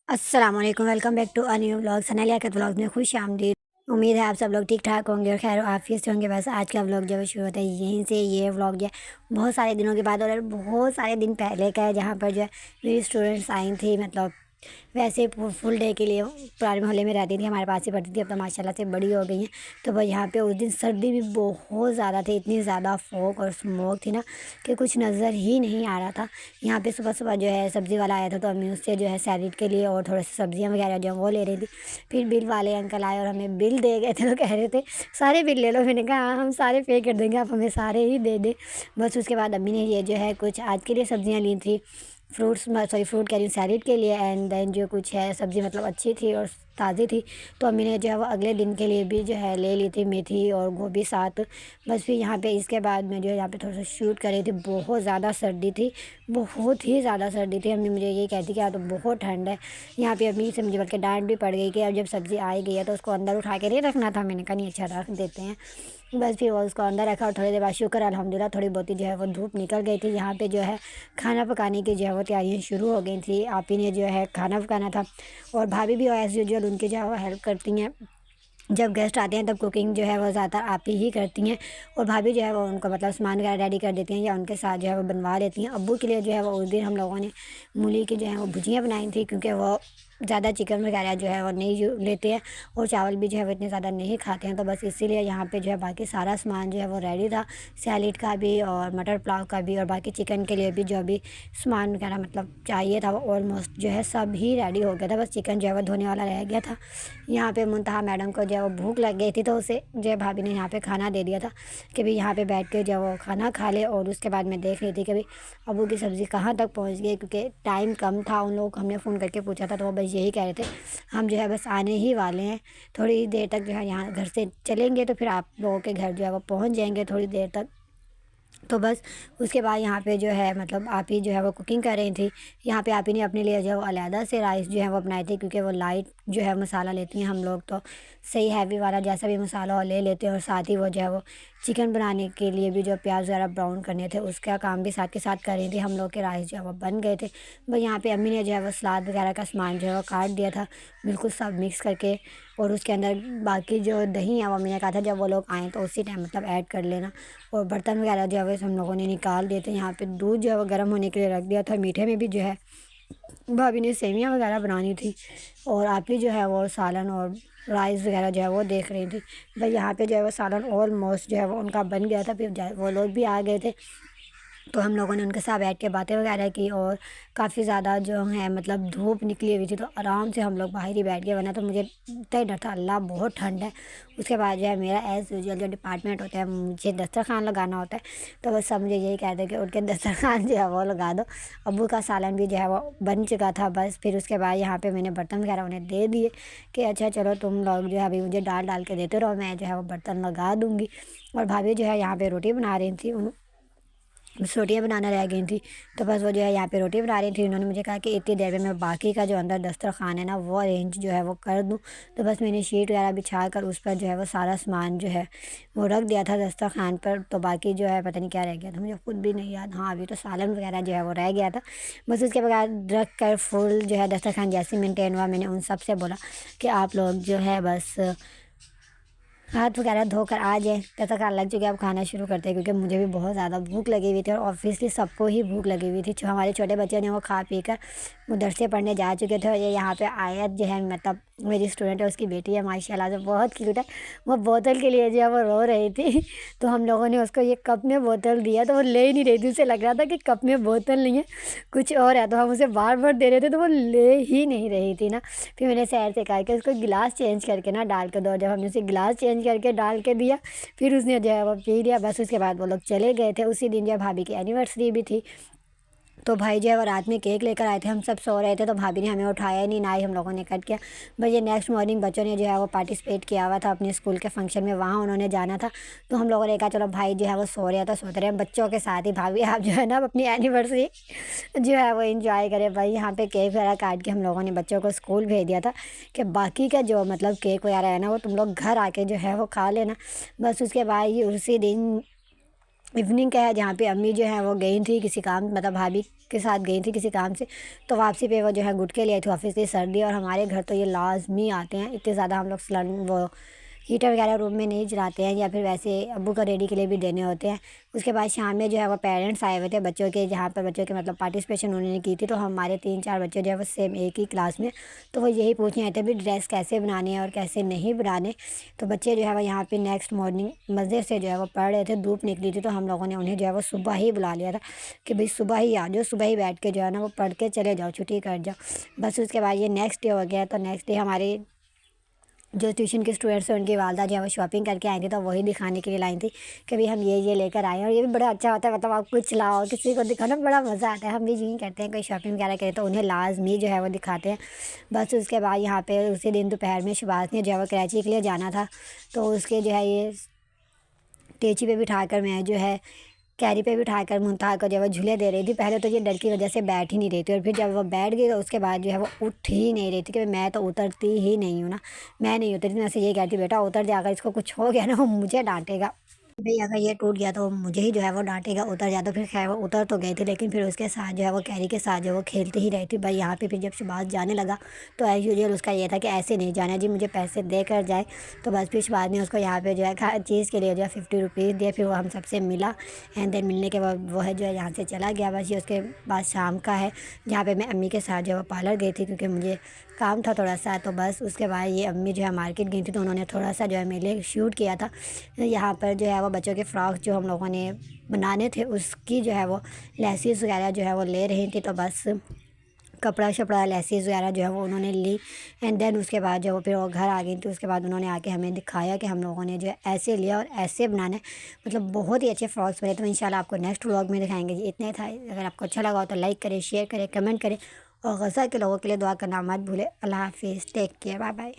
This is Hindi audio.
अस्सलाम वालेकुम, welcome back to a new vlog. Sanaliya के व्लॉग में खुश आमदीद। उम्मीद है आप सब लोग ठीक ठाक होंगे और खैर आफियत से होंगे। बस आज का व्लॉग जो है शुरू होता है यहीं से। ये व्लॉग जो है बहुत सारे दिनों के बाद और बहुत सारे दिन पहले का है, जहाँ पर जो है मेरी स्टूडेंट्स आई थी। मतलब वैसे फुल डे के लिए पुराने मोहल्ले में रहती थी, हमारे पास ही पढ़ती थी। अब तो माशाल्लाह से बड़ी हो गई हैं। तो वह यहाँ पे उस दिन सर्दी भी बहुत ज़्यादा थी, इतनी ज़्यादा फॉग और स्मोक थी ना कि कुछ नज़र ही नहीं आ रहा था। यहाँ पे सुबह सुबह जो है सब्ज़ी वाला आया था, तो अम्मी उससे जो है सैलेड के लिए और थोड़ी सी सब्ज़ियाँ वगैरह जो है वो ले रही थी। फिर बिल वाले अंकल आए और हमें बिल दे गए थे, तो कह रहे थे सारे बिल ले लो। मैंने कहा हाँ, हम सारे पे कर देंगे, आप हमें सारे ही दे दे। बस उसके बाद अम्मी ने ये जो है कुछ आज के लिए सब्ज़ियाँ ली थी, फ्रूट कह रही हूँ, सैलेड के लिए। एंड देन जो कुछ है सब्ज़ी मतलब अच्छी थी और ताज़ी थी, तो अम्मी ने जो है वो अगले दिन के लिए भी जो है ले ली थी, मेथी और गोभी साथ। बस फिर यहाँ पे इसके बाद मैं जो है यहाँ पे थोड़ा सा शूट कर रही थी। बहुत ज़्यादा सर्दी थी, बहुत ही ज़्यादा सर्दी थी। अम्मी मुझे ये कहती कि यहाँ तो बहुत ठंड है। यहाँ पे अम्मी से मुझे बल्कि डांट भी पड़ गई कि अब जब सब्ज़ी आई गई है तो उसको अंदर उठा के नहीं रखना था। मैंने कहा नहीं, अच्छा रख देते हैं। बस फिर वो उसको अंदर रखा और थोड़ी देर बाद शुक्र अल्हम्दुलिल्लाह थोड़ी बहुत ही जो है वो धूप निकल गई थी। यहाँ पे जो है खाना पकाने की जो है वो तैयारियाँ शुरू हो गई थी। आप ही ने जो है खाना पकाना था और भाभी भी एज़ यूजुअल उनकी जो है वो हेल्प करती हैं। जब गेस्ट आते हैं तब कुकिंग जो है वो ज़्यादातर आप ही करती हैं, और भाभी जो है वो उनको मतलब सामान वगैरह रेडी कर देती हैं या उनके साथ जो है वो बनवा लेती हैं। अब्बू के लिए जो है वो उस दिन हम लोगों ने मूली की जो है वो भुजियाँ बनाई थी, क्योंकि वो ज़्यादा चिकन वगैरह जो है वो नहीं लेते हैं और चावल भी जो है वो इतने ज़्यादा नहीं खाते हैं। तो बस इसीलिए यहाँ पे जो है बाकी सारा सामान जो है वो रेडी था, सैलेड का भी और मटर पुलाव का भी, और बाकी चिकन के लिए भी जो भी सामान वगैरह मतलब चाहिए था वो ऑलमोस्ट जो है सब ही रेडी हो गया था। बस चिकन जो है वो धोने वाला रह गया था। यहाँ पे मुंतहा मैडम को जो है वो भूख लग गई थी, तो उसे जो है भाभी ने यहाँ पे खाना दे दिया था कि भाई यहाँ पे बैठ के जो है वो खाना खा ले। और उसके बाद मैं देख रही थी कि भाई अबू की सब्ज़ी कहाँ तक पहुँच गई, क्योंकि टाइम कम था। उन लोगों को हमने फ़ोन करके पूछा था तो वो बस यही कह रहे थे हम जो है बस आने ही वाले हैं, थोड़ी देर तक जो है यहाँ घर से चलेंगे तो फिर आप लोगों के घर जो है वो पहुँच जाएंगे थोड़ी देर तक। तो बस उसके बाद यहाँ पे जो है मतलब आप ही जो है वो कुकिंग कर रही थी। यहाँ पे आप ही ने अपने लिए जो है वो अलहदा से राइस जो है वो बनाए थे, क्योंकि वो लाइट जो है मसाला लेती हैं। हम लोग तो सही हैवी वाला जैसा भी मसाला वो ले लेते हैं, और साथ ही वो जो है वो चिकन बनाने के लिए भी जो प्याज वगैरह ब्राउन करने थे उसका काम भी साथ के साथ कर रही थी। हम लोग के राइस जो है वो बन गए थे। बस यहाँ पे अम्मी ने जो है वो सलाद वगैरह का सामान जो है वो काट दिया था, बिल्कुल सब मिक्स करके। और उसके अंदर बाकी जो दही है वो अम्मी ने कहा था जब वो लोग आएँ तो उसी टाइम मतलब ऐड कर लेना। और बर्तन वगैरह जो है वो हम लोगों ने निकाल दिए थे। यहाँ पे दूध जो है वो गर्म होने के लिए रख दिया था। मीठे में भी जो है भाभी ने सेवियाँ वगैरह बनानी थी, और आप ही जो है वो सालन और राइस वगैरह जो है वो देख रही थी। भाई यहाँ पे जो है वो सालन ऑलमोस्ट जो है वो उनका बन गया था। फिर वो लोग भी आ गए थे, तो हम लोगों ने उनके साथ बैठ के बातें वगैरह की। और काफ़ी ज़्यादा जो है मतलब धूप निकली हुई थी, तो आराम से हम लोग बाहर ही बैठ गए, वरना तो मुझे इतना ही डर था, अल्लाह बहुत ठंड है। उसके बाद जो है मेरा एज़ यूजुअल जो डिपार्टमेंट होता है, मुझे दस्तरखान लगाना होता है। तो बस सब मुझे यही कहते हैं कि उठ के दस्तरखान जो है वो लगा दो। अब्बू का सालन भी जो है वो बन चुका था। बस फिर उसके बाद यहाँ पे मैंने बर्तन वगैरह उन्हें दे दिए कि अच्छा चलो तुम लोग जो है अभी मुझे डाल डाल के देते रहो, मैं जो है वो बर्तन लगा दूँगी। और भाभी जो है यहाँ पे रोटी बना रही थी, बस रोटियाँ बनाना रह गई थी। तो बस वो जो है यहाँ पे रोटी बना रही थी। उन्होंने मुझे कहा कि इतनी देर में मैं बाकी का जो अंदर दस्तरखान है ना वो अरेंज जो है वो कर दूँ। तो बस मैंने शीट वगैरह बिछा कर उस पर जो है वो सारा सामान जो है वो रख दिया था दस्तरखान पर। तो बाकी जो है पता नहीं क्या रह गया था, मुझे खुद भी नहीं याद। हाँ, अभी तो सालन वगैरह जो है वो रह गया था। बस उसके बाद रख कर फुल जो है दस्तरखान जैसे मेंटेन हुआ, मैंने उन सब से बोला कि आप लोग जो है बस हाथ वगैरह धोकर आ जाए, तब तक लग चुके अब खाना शुरू करते हैं, क्योंकि मुझे भी बहुत ज़्यादा भूख लगी हुई थी और ऑब्वियसली सबको ही भूख लगी हुई थी। जो हमारे छोटे बच्चे ने वो खा पी कर मदरसे पढ़ने जा चुके थे। और ये यहाँ पे आयत जो है मतलब मेरी स्टूडेंट है, उसकी बेटी है, माशाल्लाह से बहुत क्यूट है। वो बोतल के लिए जो है वो रो रही थी, तो हम लोगों ने उसको ये कप में बोतल दिया, तो वो ले ही नहीं रही थी। उसे लग रहा था कि कप में बोतल नहीं है, कुछ और है। तो हम उसे बार बार दे रहे थे, तो वो ले ही नहीं रही थी ना। फिर मैंने सैर से कहा कि उसको गिलास चेंज करके ना डाल के दो। जब हमने उसे गिलास चेंज करके डाल के दिया, फिर उसने जो है वो पी लिया। बस उसके बाद वो लोग चले गए थे। उसी दिन जो है भाभी की एनिवर्सरी भी थी, तो भाई जो है वो रात में केक लेकर आए थे। हम सब सो रहे थे, तो भाभी ने हमें उठाया ही नहीं, ना ही हम लोगों ने कट किया। बस ये नेक्स्ट मॉर्निंग बच्चों ने जो है वो पार्टिसिपेट किया हुआ था अपने स्कूल के फंक्शन में, वहाँ उन्होंने जाना था। तो हम लोगों ने कहा चलो भाई जो है वो सो रहे हैं तो सोते रहे बच्चों के साथ ही, भाभी आप जो है ना अपनी एनिवर्सरी जो है वो इंजॉय करें। भाई यहाँ पे केक वगैरह काट के हम लोगों ने बच्चों को स्कूल भेज दिया था कि बाकी का जो मतलब केक वगैरह है ना वो तुम लोग घर आके जो है वो खा लेना। बस उसके बाद ही उसी दिन इवनिंग का है, जहाँ पे अम्मी जो है वो गई थी किसी काम, मतलब भाभी के साथ गई थी किसी काम से। तो वापसी पे वो जो है गुटके ले आई थी ऑफिस से, सर्दी, और हमारे घर तो ये लाजमी आते हैं, इतने ज़्यादा हम लोग सिलेंडर वो हीटर वगैरह रूम में नहीं जलाते हैं, या फिर वैसे अब्बू का रेडी के लिए भी देने होते हैं। उसके बाद शाम में जो है वो पेरेंट्स आए हुए थे बच्चों के, जहाँ पर बच्चों के मतलब पार्टिसिपेशन उन्होंने की थी। तो हमारे 3-4 बच्चे जो है वो सेम एक ही क्लास में, तो वो यही पूछने आए थे भी ड्रेस कैसे बनाने हैं और कैसे नहीं बनाने। तो बच्चे जो है वो यहाँ पे नेक्स्ट मॉर्निंग मज़े से जो है वो पढ़ रहे थे, धूप निकली थी, तो हम लोगों ने उन्हें जो है वो सुबह ही बुला लिया था कि भाई सुबह ही आ जाओ, सुबह ही बैठ के जो है ना वो पढ़ के चले जाओ, छुट्टी कर जाओ बस। उसके बाद ये नेक्स्ट डे हो गया। तो नेक्स्ट डे हमारे जो ट्यूशन के स्टूडेंट्स हैं उनकी वालदा जो है वो शॉपिंग करके आई थी, तो वही दिखाने के लिए लाई थी कि भाई हम ये लेकर आए हैं। और ये भी बड़ा अच्छा होता है, मतलब आप कुछ लाओ किसी को दिखाना बड़ा मज़ा आता है। हम भी यही करते हैं, कोई शॉपिंग वगैरह करें तो उन्हें लाजमी जो है वो दिखाते हैं बस। उसके बाद यहाँ पे उसी दिन दोपहर में शहबाज ने जो है वो कराची के लिए जाना था, तो उसके जो है ये टेची पे बिठा कर मैं जो है कैरी पे बिठा कर मुनताहा को जो है वो झूले दे रही थी। पहले तो ये डर की वजह से बैठ ही नहीं रही थी, और फिर जब वो बैठ गई तो उसके बाद जो है वो उठ ही नहीं रही थी कि मैं तो उतरती ही नहीं हूँ ना, मैं नहीं उतरती। मैं से ये कहती बेटा उतर जा, अगर इसको कुछ हो गया ना वो मुझे डांटेगा, भाई अगर ये टूट गया तो मुझे ही जो है वो डांटेगा, उतर जा। तो फिर खैर वो उतर तो गई थी, लेकिन फिर उसके साथ जो है वो कैरी के साथ जो है वो खेलती ही रही थी भाई। यहाँ पे फिर जब शहबाज जाने लगा तो एज़ यूजुअल उसका ये था कि ऐसे नहीं जाना जी, मुझे पैसे दे कर जाए। तो बस फिर शहबाज ने उसको यहाँ पे जो है चीज़ के लिए जो है 50 रुपीज़ दिए। फिर वो हम सबसे मिला, एंड देन मिलने के बाद वो है जो है यहाँ से चला गया बस। ये उसके बाद शाम का है, जहाँ पे मैं अम्मी के साथ जो है वो पार्लर गई थी क्योंकि मुझे काम था थोड़ा सा। तो बस उसके बाद ये अम्मी जो है मार्केट गई थी, तो उन्होंने थोड़ा सा जो है मेरे लिए शूट किया था। यहाँ पर जो है वो बच्चों के फ़्रॉक जो हम लोगों ने बनाने थे उसकी जो है वो लेसिस वगैरह जो है वो ले रही थी। तो बस कपड़ा शपड़ा लेसिस वगैरह जो है वो उन्होंने ली, एंड देन उसके बाद जो है वो फिर वो घर आ गई थी। उसके बाद उन्होंने आके हमें दिखाया कि हम लोगों ने जो है ऐसे लिया और ऐसे बनाने, मतलब बहुत ही अच्छे फ्रॉक्स बने। तो इंशाल्लाह आपको नेक्स्ट व्लॉग में दिखाएंगे जी। इतना ही था, अगर आपको अच्छा लगा हो तो लाइक करें, शेयर करें, कमेंट करें, और गज़ा के लोगों के लिए दुआ करना मत भूलें। अल्लाह हाफिज़, टेक केयर, बाय बाय।